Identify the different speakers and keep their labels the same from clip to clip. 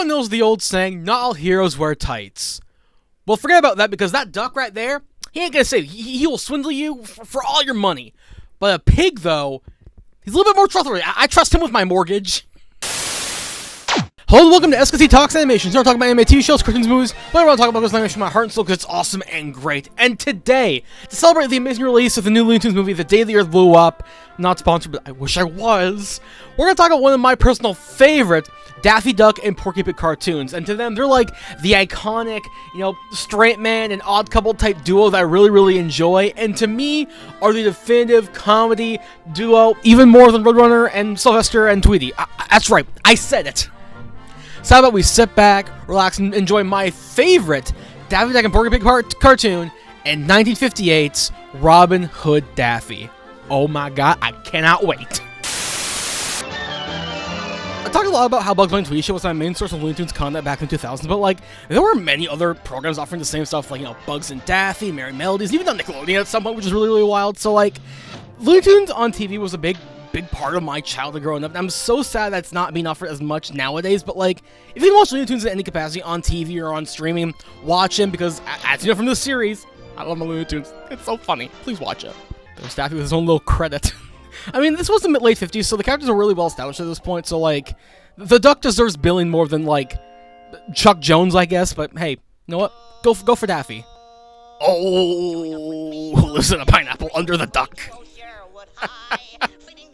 Speaker 1: Everyone knows the old saying, not all heroes wear tights. Well, forget about that, because that duck right there, he ain't gonna save you. He will swindle you for all your money. But a pig, though, he's a little bit more trustworthy. I trust him with my mortgage. Hello and welcome to SKC Talks Animations. We're talking about anime, TV shows, cartoons, movies, whatever I want to talk about goes animation from my heart and soul because it's awesome and great. And today, to celebrate the amazing release of the new Looney Tunes movie, The Day the Earth Blew Up, not sponsored, but I wish I was, we're going to talk about one of my personal favorite Daffy Duck and Porky Pig cartoons. And to them, they're like the iconic, straight man and odd couple type duo that I really enjoy. And to me, are the definitive comedy duo, even more than Roadrunner and Sylvester and Tweety. That's right, I said it. So how about we sit back, relax, and enjoy my favorite Daffy Duck and Porky Pig cartoon in 1958's Robin Hood Daffy. Oh my god, I cannot wait. I talked a lot about how Bugs Bunny Tweety Show was my main source of Looney Tunes content back in the 2000s, but there were many other programs offering the same stuff, like, Bugs and Daffy, Merry Melodies, even on Nickelodeon at some point, which is really wild. So, Looney Tunes on TV was a big part of my childhood growing up. And I'm so sad that's not being offered as much nowadays, but if you can watch Looney Tunes in any capacity on TV or on streaming, watch them, because as you know from this series, I love my Looney Tunes. It's so funny. Please watch it. There's Daffy with his own little credit. I mean, this was the late 50s, so the characters are really well established at this point, so the Duck deserves billing more than Chuck Jones, I guess, but hey, you know what? Go for Daffy. Oh, who lives in a pineapple under the duck?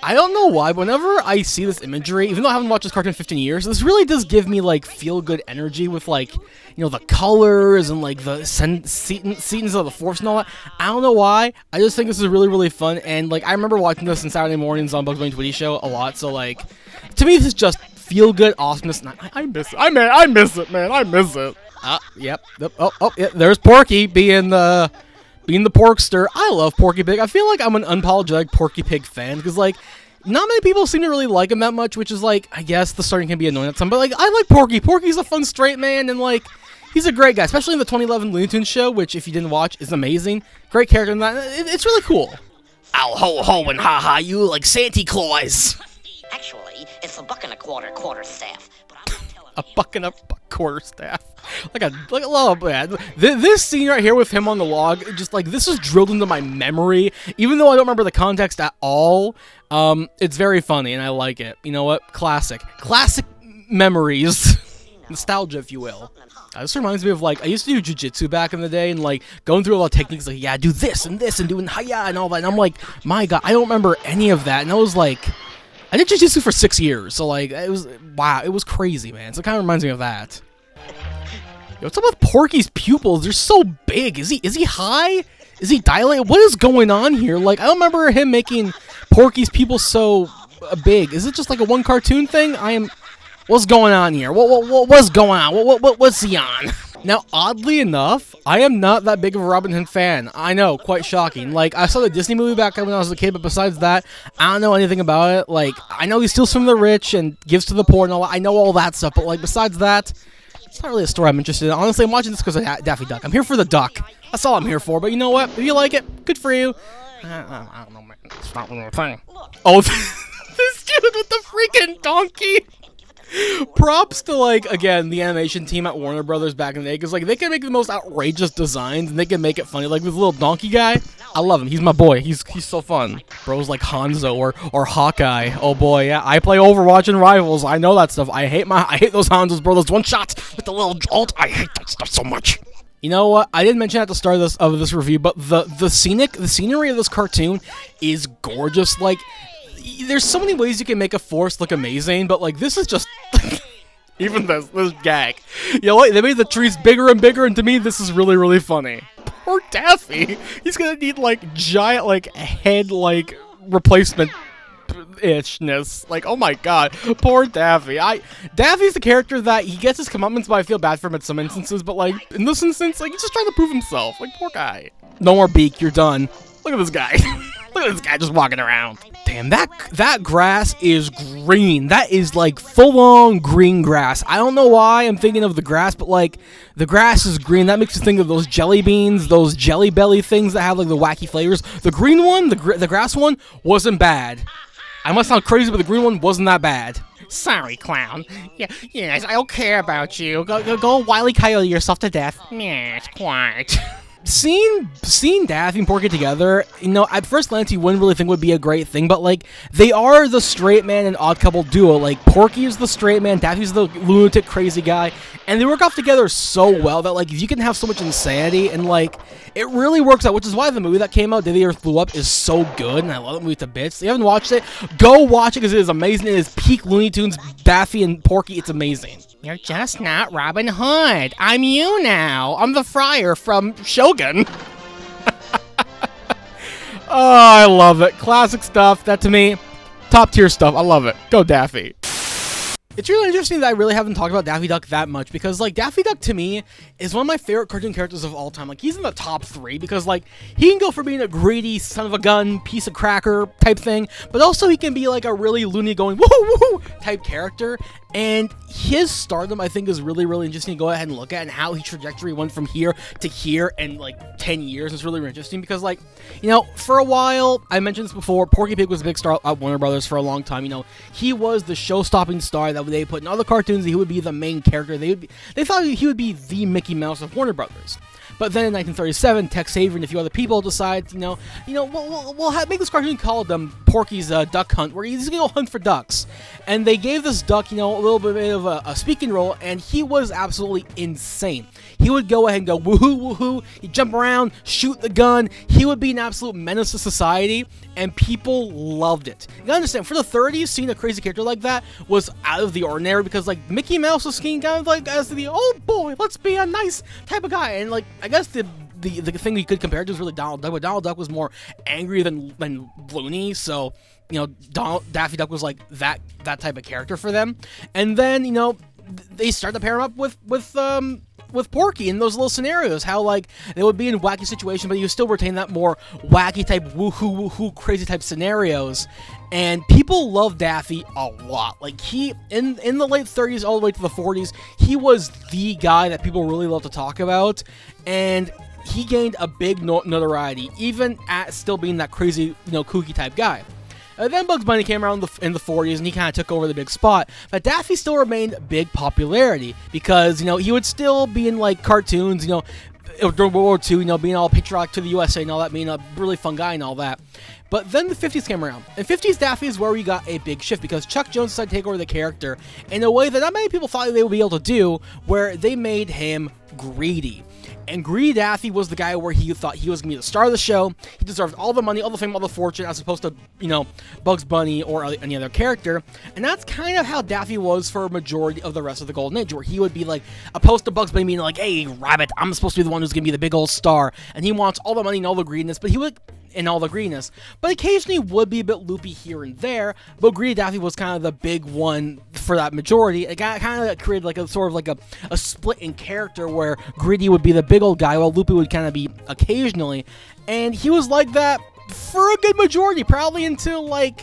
Speaker 1: I don't know why, but whenever I see this imagery, even though I haven't watched this cartoon in 15 years, this really does give me, feel-good energy with, the colors and, the scenes of the force and all that. I don't know why. I just think this is really fun, and, I remember watching this on Saturday mornings on Bugs Bunny Tweety Show a lot, so, to me, this is just feel-good awesomeness, and I miss it. I miss it, man. I miss it. Yep. Oh, yeah, there's Porky being the Porkster. I love Porky Pig. I feel like I'm an unapologetic Porky Pig fan, because, not many people seem to really like him that much, which is, I guess the starting can be annoying at some, but, I like Porky. Porky's a fun straight man, and, he's a great guy, especially in the 2011 Looney Tunes show, which, if you didn't watch, is amazing. Great character in that. It's really cool. Ow, ho, ho, and ha-ha, you like Santa Claus.
Speaker 2: Actually, it's a buck and a quarter-staff, but I'm not telling
Speaker 1: A buck and a quarter-staff. Like a little bit. This scene right here with him on the log, just this is drilled into my memory. Even though I don't remember the context at all, it's very funny and I like it. You know what? Classic memories. Nostalgia, if you will. This reminds me of I used to do jujitsu back in the day and going through all the techniques do this and doing hiya and all that. And I'm my god, I don't remember any of that. And I was I did jujitsu for 6 years, so it was crazy, man. So it kind of reminds me of that. Yo, what's up with Porky's pupils? They're so big. Is he high? Is he dilated? What is going on here? I don't remember him making Porky's pupils so big. Is it just a one cartoon thing? What's going on here? What's going on? What's he on? Now, oddly enough, I am not that big of a Robin Hood fan. I know, quite shocking. I saw the Disney movie back when I was a kid, but besides that, I don't know anything about it. I know he steals from the rich and gives to the poor and all that. I know all that stuff, but besides that, it's not really a story I'm interested in. Honestly, I'm watching this because of Daffy Duck. I'm here for the duck. That's all I'm here for. But you know what? If you like it, good for you. I don't know, man. It's not one thing. Oh, this dude with the freaking donkey. Props to, again, the animation team at Warner Brothers back in the day, because, they can make the most outrageous designs, and they can make it funny. This little donkey guy, I love him. He's my boy. He's so fun. Bro's like Hanzo or Hawkeye. Oh, boy, yeah. I play Overwatch and Rivals. I know that stuff. I hate those Hanzos, bro. Those one-shots with the little ult. I hate that stuff so much. You know what? I didn't mention at the start of this review, but the scenery of this cartoon is gorgeous. There's so many ways you can make a forest look amazing, but this is just even this gag. You know what? They made the trees bigger and bigger, and to me, this is really funny. Poor Daffy. He's gonna need giant head replacement ishness. Oh my god, poor Daffy. Daffy's the character that he gets his comeuppance, but I feel bad for him at some instances. But in this instance, he's just trying to prove himself. Poor guy. No more beak. You're done. Look at this guy. Look at this guy just walking around. Damn, that grass is green. That is full-on green grass. I don't know why I'm thinking of the grass, but the grass is green. That makes me think of those jelly beans, those jelly belly things that have the wacky flavors. The green one, the grass one, wasn't bad. I must sound crazy, but the green one wasn't that bad. Sorry, clown. Yeah, yes, I don't care about you. Go Wile E. Coyote yourself to death. Yes, quite. Seeing Daffy and Porky together, you know, at first glance you wouldn't really think would be a great thing, but like they are the straight man and odd couple duo. Like Porky is the straight man, Daffy's the lunatic crazy guy, and they work off together so well that like you can have so much insanity and like it really works out. Which is why the movie that came out, Day the Earth Blew Up, is so good, and I love that movie to bits. If you haven't watched it, go watch it because it is amazing. It is peak Looney Tunes, Daffy and Porky. It's amazing. You're just not Robin Hood. I'm you now. I'm the friar from Shogun. Oh, I love it. Classic stuff. That to me, top tier stuff. I love it. Go Daffy. It's really interesting that I really haven't talked about Daffy Duck that much because, like, Daffy Duck to me is one of my favorite cartoon characters of all time. Like, he's in the top 3 because, like, he can go for being a greedy son of a gun, piece of cracker type thing, but also he can be, like, a really loony going woohoo woohoo type character. And his stardom, I think, is really, really interesting to go ahead and look at, and how his trajectory went from here to here in, like, 10 years is really, really interesting because, like, you know, for a while, I mentioned this before, Porky Pig was a big star at Warner Brothers for a long time. You know, he was the show-stopping star that they put in other cartoons. He would be the main character. They thought he would be the Mickey Mouse of Warner Brothers. But then in 1937, Tex Avery and a few other people decide, we'll make this cartoon called Porky's Duck Hunt, where he's gonna go hunt for ducks. And they gave this duck, a little bit of a speaking role, and he was absolutely insane. He would go ahead and go woohoo woohoo. He'd jump around, shoot the gun. He would be an absolute menace to society, and people loved it. You gotta understand, for the 30s, seeing a crazy character like that was out of the ordinary because, like, Mickey Mouse was seen kind of like as the oh boy, let's be a nice type of guy, and like I guess the thing you could compare it to is really Donald Duck, but Donald Duck was more angry than loony, so Daffy Duck was like that type of character for them. And then they started to pair him up with Porky in those little scenarios, how like they would be in wacky situations, but you still retain that more wacky type woohoo woohoo crazy type scenarios. And people love Daffy a lot. Like he in the late 30s all the way to the 40s, he was the guy that people really love to talk about, and he gained a big notoriety even at still being that crazy kooky type guy. Then Bugs Bunny came around in the 40s, and he kind of took over the big spot. But Daffy still remained big popularity because, he would still be in, like, cartoons, during World War II, being all patriotic to the USA and all that, being a really fun guy and all that. But then the 50s came around. And 50s Daffy is where we got a big shift because Chuck Jones decided to take over the character in a way that not many people thought they would be able to do, where they made him greedy. And Greedy Daffy was the guy where he thought he was going to be the star of the show. He deserved all the money, all the fame, all the fortune, as opposed to, Bugs Bunny or any other character. And that's kind of how Daffy was for a majority of the rest of the Golden Age, where he would be like, opposed to Bugs Bunny being like, hey, Rabbit, I'm supposed to be the one who's going to be the big old star. And he wants all the money and all the greediness, but he would... in all the greenness, but occasionally would be a bit loopy here and there. But Greedy Daffy was kind of the big one for that majority. It kind of created like a sort of like a split in character where Greedy would be the big old guy while Loopy would kind of be occasionally, and he was like that for a good majority, probably until like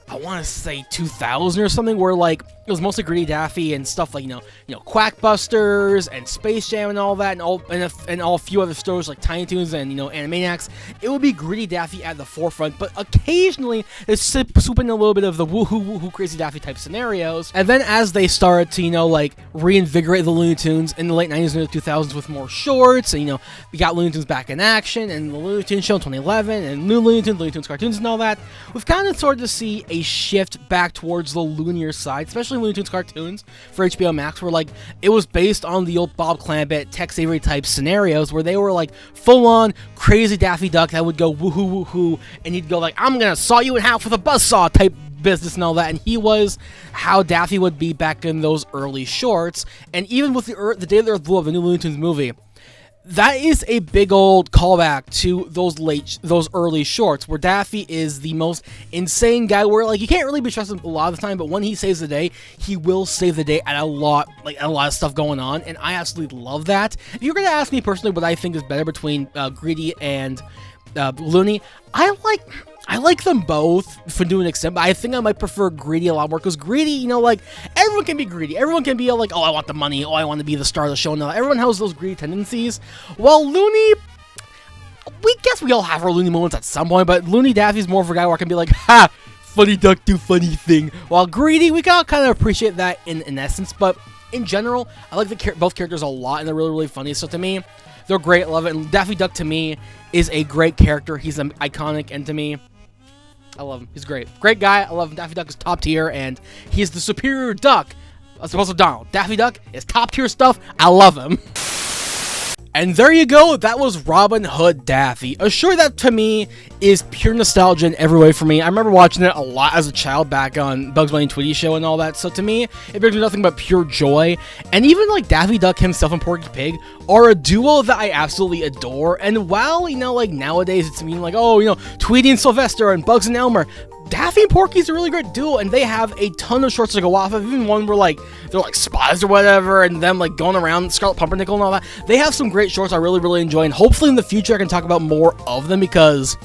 Speaker 1: I want to say 2000 or something, where like it was mostly Greedy Daffy and stuff like Quackbusters and Space Jam and all that, and a few other stores like Tiny Toons and Animaniacs. It would be Greedy Daffy at the forefront, but occasionally they swoop in a little bit of the woohoo woohoo crazy Daffy type scenarios. And then as they started to reinvigorate the Looney Tunes in the late 90s and early 2000s with more shorts, and we got Looney Tunes back in action and the Looney Tunes show in 2011 and new Looney Tunes cartoons and all that, we've kind of started to see a shift back towards the loonier side, especially Looney Tunes cartoons for HBO Max, where like it was based on the old Bob Clampett, Tex Avery type scenarios, where they were like full on crazy Daffy Duck that would go woohoo woohoo, and he'd go like, I'm gonna saw you in half with a buzzsaw type business and all that. And he was how Daffy would be back in those early shorts. And even with the Day the Earth Blew Up, the new Looney Tunes movie, that is a big old callback to those early shorts, where Daffy is the most insane guy, where like you can't really be trusted a lot of the time, but when he saves the day, he will save the day at a lot of stuff going on, and I absolutely love that. If you're gonna ask me personally what I think is better between Greedy and Looney, I like them both for doing an extent, but I think I might prefer Greedy a lot more, because Greedy, like, everyone can be greedy. Everyone can be like, oh, I want the money, oh, I want to be the star of the show. Now, everyone has those greedy tendencies. While Looney, we all have our Looney moments at some point, but Looney Daffy's more of a guy where I can be like, ha, funny duck do funny thing. While Greedy, we gotta kind of appreciate that in essence, but in general, I like both characters a lot, and they're really, really funny. So to me, they're great. I love it. And Daffy Duck, to me, is a great character. He's iconic, and to me, I love him. He's great. Great guy. I love him. Daffy Duck is top tier, and he's the superior duck as opposed to Donald. Daffy Duck is top tier stuff. I love him. And there you go, that was Robin Hood Daffy. A show that to me is pure nostalgia in every way for me. I remember watching it a lot as a child back on Bugs Bunny Tweety Show and all that. So to me, it brings me nothing but pure joy. And even like Daffy Duck himself and Porky Pig are a duo that I absolutely adore. And while, you know, like nowadays it's mean like, oh, you know, Tweety and Sylvester and Bugs and Elmer, Daffy and Porky's a really great duo, and they have a ton of shorts to go off of. Even one where like they're like spies or whatever, and them like going around Scarlet Pumpernickel and all that. They have some great shorts I really, really enjoy, and hopefully in the future I can talk about more of them because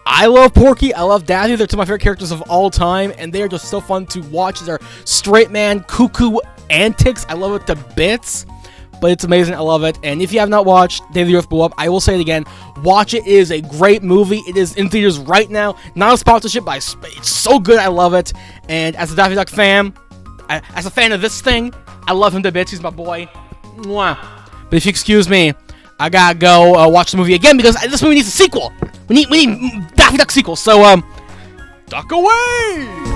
Speaker 1: I love Porky, I love Daffy. They're two of my favorite characters of all time, and they are just so fun to watch. Their straight man cuckoo antics, I love it to bits. But it's amazing. I love it. And if you have not watched Day the Earth Blew Up, I will say it again. Watch it. It is a great movie. It is in theaters right now. Not a sponsorship, but it's so good. I love it. And as a Daffy Duck fan, as a fan of this thing, I love him to bits. He's my boy. Mwah. But if you excuse me, I gotta go watch the movie again because this movie needs a sequel. We need Daffy Duck sequel. So, duck away!